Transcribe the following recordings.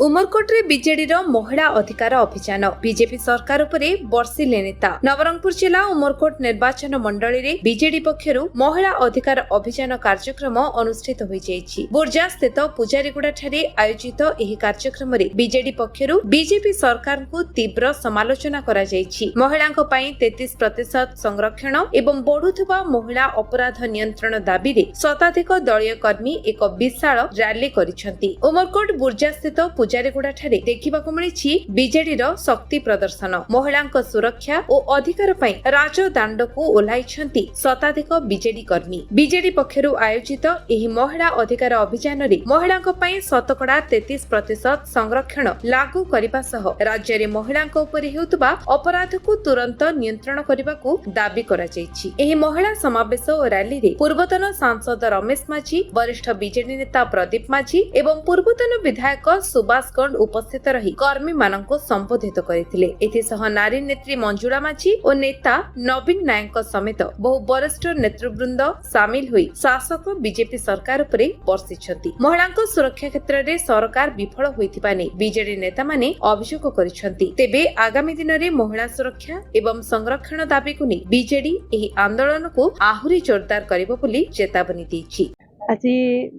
उमरकोटे BJD महिला अधिकार अभियान बीजेपी सरकार उपरे बर्षिले नेता नवरंगपुर जिला उमरकोट निर्वाचन मंडली रे बीजेडी पक्षरु महिला अधिकार अभियान कार्यक्रम अनुष्ठित होई जायछि। बुर्जा स्थित पुजारीगुड़ा ठारे आयोजित एही कार्यक्रम रे बीजेडी पक्षरु बीजेपी सरकार को तीव्र समालोचना करा जायछि। महिलांक पई 33% संरक्षण एवं बढ़ुथबा महिला अपराध नियंत्रण दाबी रे शताधिक दलीय कर्मी एक विशाल रैली करिसंती। उमरकोट बुर्जा स्थित पुजारीगुड़ा ठारे देखिबाकु मिलिछि बीजेडी रो शक्ति प्रदर्शन। महिलांक सुरक्षा और अधिकार पई राजदांडकु ओह्लाइछंती शताधिक बीजेडी कर्मी। बीजेडी पक्षरु आयोजित एही महिला अधिकार अभियान रे महिलांक पई शतकड़ा 33% संरक्षण लागू करिबा सह राज्य रे महिलांक उपरि हेउतबा अपराधकु तुरंत नियंत्रण करिबाकु दाबी करा जायछि। एही महिला समावेश और रैली रे पूर्वतन सांसद रमेश माझी, वरिष्ठ बीजेडी नेता प्रदीप माझी एवं पूर्वतन विधायक सुभाष गंड उपस्थित रही कर्मी माननको संबोधित करथिले। एथिसह नारी नेत्री मंजुला माझी और नेता नवीन नायक समेत बहु वरिष्ठ नेतृवृंद सामिल होई शासक बीजेपी सरकार उपरे बर्षिछंती। महिलांको सुरक्षा क्षेत्र रे सरकार विफल होइथिबा नै बीजेडी नेता माने अभियोग करिसंती। तेबे आगामी दिन रे महिला सुरक्षा एवं संरक्षण दाबी को नै बीजेडी एही आंदोलन को आहुरी जोरदार करिबो बोली चेतावनी दैछि। आज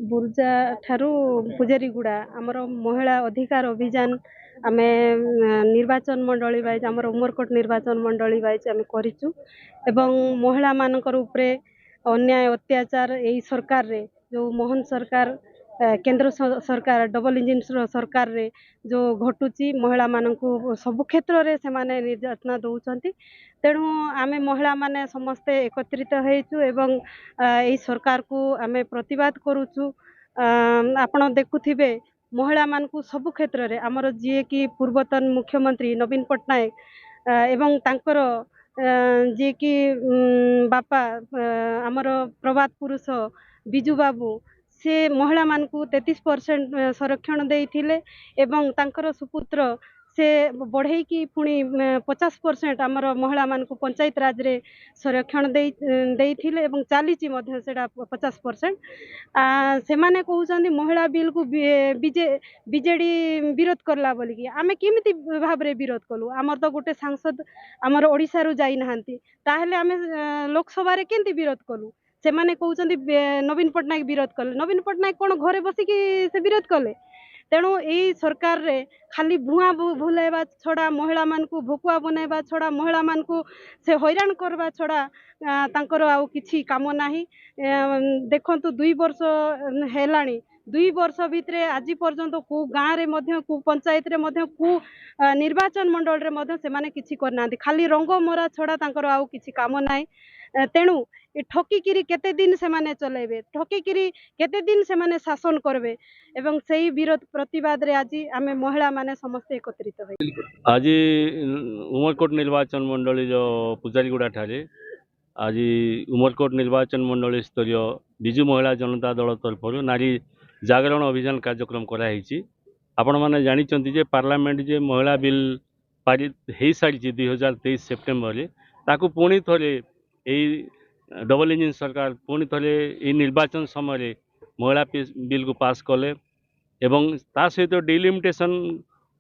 बुर्जा ठारू पुजारीगुड़ा आमर महिला अधिकार अभियान आम निर्वाचन मंडली वाइज आमर उमरकोट निर्वाचन मंडली वाइज आम करिचु एवं महिला मानकर उपरे अन्याय अत्याचार यही सरकार रे जो मोहन सरकार केंद्र सरकार डबल इंजिन सरकार रे जो घटुची महिला मानकु सब क्षेत्र रे से माने निर्यातना दउचंती। तेणु आमे महिला माने समस्ते एकत्रित हेचु एवं एही सरकार को आमे प्रतिवाद करूचु। आपण देखुथिबे महिला मानकु सब क्षेत्र रे हमर जे कि पूर्वतन मुख्यमंत्री नवीन पटनायक एवं तांकर जे कि बापा हमर प्रभात पुरुष बिजू बाबू से महिला मानकु 33% संरक्षण देइथिले एवं तांकर सुपुत्र से बढ़ई की पुणी 50% आमर महिला मानकु पंचायत राज रे संरक्षण देइथिले एवं चालीची मध्य सेडा 50%। से माने कहउचंदी महिला बिल को बीजेडी विरोध करला बोली कि आमे केमिति भाव रे विरोध कलु। आमर तो गोटे सांसद आमर ओडिसा रु जाई नहांती ताहेले आमे लोकसभा रे केंति विरोध कलु। से माने कहउचंदी नवीन पटनायक विरोध कले। नवीन पटनायक कोन घरे बसी कि से विरोध कले। तेणु यही सरकार रे खाली भुआ भुलाइबा छड़ा महिला मानकु भोकुआ बनाइबा छड़ा महिला मानकु से हैरान करबा छड़ा तांकर आउ किछि काम नाही। देखंतु 2 वर्ष हेलाणी 2 वर्ष भितरे आज पर्यंत को गाँव रे मध्य को पंचायत रे मध्य को निर्वाचन मंडल रे मध्य से माने किछि करना खाली रंग मरा छड़ा तांकर आउ किछि काम नाही। तेणु ए ठकिकिरी केते दिन से माने चलेबे ठकिकिरी केते दिन से माने शासन करबे एवं सही विरोध प्रतिवाद रे आज आमे महिला माने समस्त एकत्रित होई। आज उमरकोट निर्वाचन मंडली जो पुजारीगुड़ा ठारे आज उमरकोट निर्वाचन मंडली स्तरीय बिजू महिला जनता दल तरफ नारी जागरण अभियान कार्यक्रम कराई। आपण मैंने जानी जे पार्लियामेंट जे महिला बिल पारित हो सारी 2023 सेप्टेम्बर ताकू पुणी थे यही डबल इंजिन सरकार पुणी थे ये निर्वाचन समय महिला बिल को पास कले एवं ता सहित डिलिमिटेशन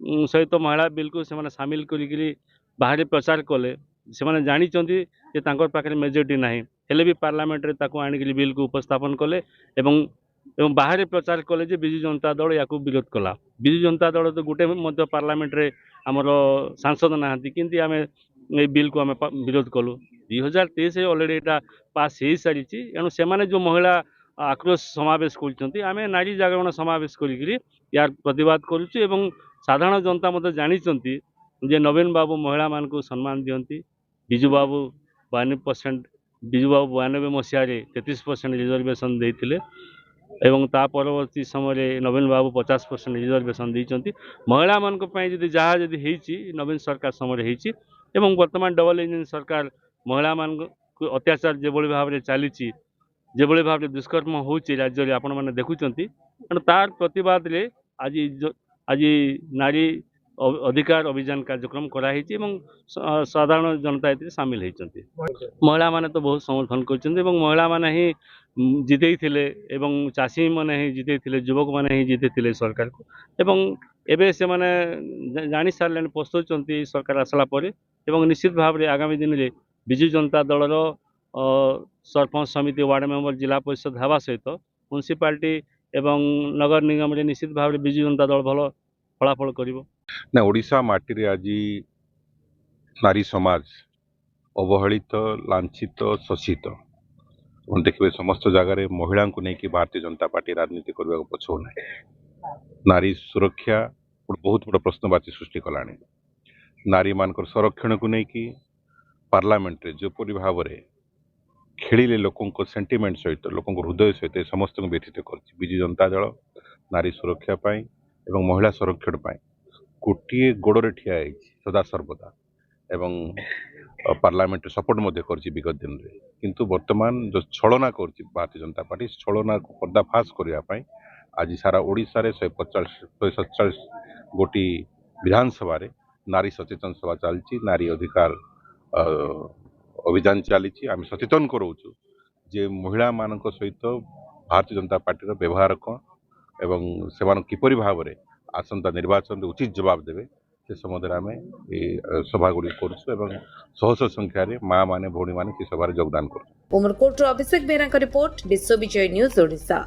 सहित महिला बिल को से सामिल करी बाहर प्रचार कले। से जानी जे तांकर पाखे मेजोरिटी ना हेले भी पार्लियामेंट रे आनिक बिल को उपस्थापन कले एवं बाहर प्रचार कले जे बिजू जनता दल या विरोध कला। बिजू जनता दल तो गोटे पार्लियामेंट रे आमर सांसद ना कि आम ये बिल को आम विरोध कलु। 2023 अलरेडी यहाँ पास हो सारी एणु से जो महिला आक्रोश समावेश करें नारी जागरण समावेश करी यार प्रतिवाद करुचु एवं साधारण जनता मत जानी जे नवीन बाबू महिला मान को सम्मान दियंती। बिजू बाबू 92% बिजू बाबू 92 मसीह 33% रिजर्वेशन देते एवं ता परवर्ती समय नवीन बाबू 50% रिजर्वेशन देती। महिला मान जहाँ जदि नवीन सरकार समय होती एवं वर्तमान डबल इंजिन सरकार महिला मान को अत्याचार जो भाव में चली जो भाव में दुष्कर्म हो राज्य में आपण मैंने देखुंत तार प्रतिवाद रे आज नारी अधिकार अभियान कार्यक्रम कराई साधारण जनता ये सामिल होती। महिला माने तो बहुत समर्थन कर महिला माने ही जिते चाषी मैंने ही जिते युवक मैंने ही जिते सरकार को एवं ଏବେ ସେମାନେ ଜାଣି ସାରିଲେଣି ପସ୍ତଉଛନ୍ତି ସରକାର ଆସିଲା ପରେ ଏବଂ ନିଶ୍ଚିତ ଭାବରେ ଆଗାମୀ ଦିନରେ ବିଜୁ ଜନତା ଦଳର ସରପଞ୍ଚ ସମିତି ୱାର୍ଡ଼ ମେମ୍ବର ଜିଲ୍ଲା ପରିଷଦ ହେବା ସହିତ ମ୍ୟୁନିସିପାଲିଟି ଏବଂ ନଗର ନିଗମରେ ନିଶ୍ଚିତ ଭାବରେ ବିଜୁ ଜନତା ଦଳ ଭଲ ଫଳାଫଳ କରିବ। ନା ଓଡ଼ିଶା ମାଟିରେ ଆଜି ନାରୀ ସମାଜ ଅବହେଳିତ ଲାଞ୍ଛିତ ଶୋଷିତ ଆପଣ ଦେଖିବେ ସମସ୍ତ ଜାଗାରେ ମହିଳାଙ୍କୁ ନେଇକି ଭାରତୀୟ ଜନତା ପାର୍ଟି ରାଜନୀତି କରିବାକୁ ପଛଉନାହିଁ। ନାରୀ ସୁରକ୍ଷା ବହୁତ ବଡ଼ ପ୍ରଶ୍ନବାଚୀ ସୃଷ୍ଟି କଲାଣି। ନାରୀମାନଙ୍କର ସଂରକ୍ଷଣକୁ ନେଇକି ପାର୍ଲାମେଣ୍ଟରେ ଯେପରି ଭାବରେ ଖେଳିଲେ ଲୋକଙ୍କ ସେଣ୍ଟିମେଣ୍ଟ ସହିତ ଲୋକଙ୍କ ହୃଦୟ ସହିତ ଏ ସମସ୍ତଙ୍କୁ ବ୍ୟଥିତ କରିଛି। ବିଜୁ ଜନତା ଦଳ ନାରୀ ସୁରକ୍ଷା ପାଇଁ ଏବଂ ମହିଳା ସଂରକ୍ଷଣ ପାଇଁ ଗୋଟିଏ ଗୋଡ଼ରେ ଠିଆ ହେଇଛି ସଦାସର୍ବଦା ଏବଂ ପାର୍ଲାମେଣ୍ଟରେ ସପୋର୍ଟ ମଧ୍ୟ କରିଛି ବିଗତ ଦିନରେ। କିନ୍ତୁ ବର୍ତ୍ତମାନ ଯେଉଁ ଛଳନା କରୁଛି ଭାରତୀୟ ଜନତା ପାର୍ଟି ଛଳନାକୁ ପର୍ଦ୍ଦାଫାଶ କରିବା ପାଇଁ ଆଜି ସାରା ଓଡ଼ିଶାରେ 147 ଗୋଟି ବିଧାନସଭାରେ ନାରୀ ସଚେତନ ସଭା ଚାଲିଛି। ନାରୀ ଅଧିକାର ଅଭିଯାନ ଚାଲିଛି। ଆମେ ସଚେତନ କରାଉଛୁ ଯେ ମହିଳାମାନଙ୍କ ସହିତ ଭାରତୀୟ ଜନତା ପାର୍ଟିର ବ୍ୟବହାର କ'ଣ ଏବଂ ସେମାନଙ୍କୁ କିପରି ଭାବରେ ଆସନ୍ତା ନିର୍ବାଚନରେ ଉଚିତ ଜବାବ ଦେବେ ସେ ସମ୍ବନ୍ଧରେ ଆମେ এই ସଭାଗୁଡ଼ିକ କରୁଛୁ ଏବଂ ଶହ ଶହ ସଂଖ୍ୟାରେ ମା ମାନେ ଭଉଣୀମାନେ ସେ ସଭାରେ ଯୋଗଦାନ କରୁଛୁ। उमरकोट अभिषेक बेहरा रिपोर्ट विश्व विजय न्यूज ओडिशा।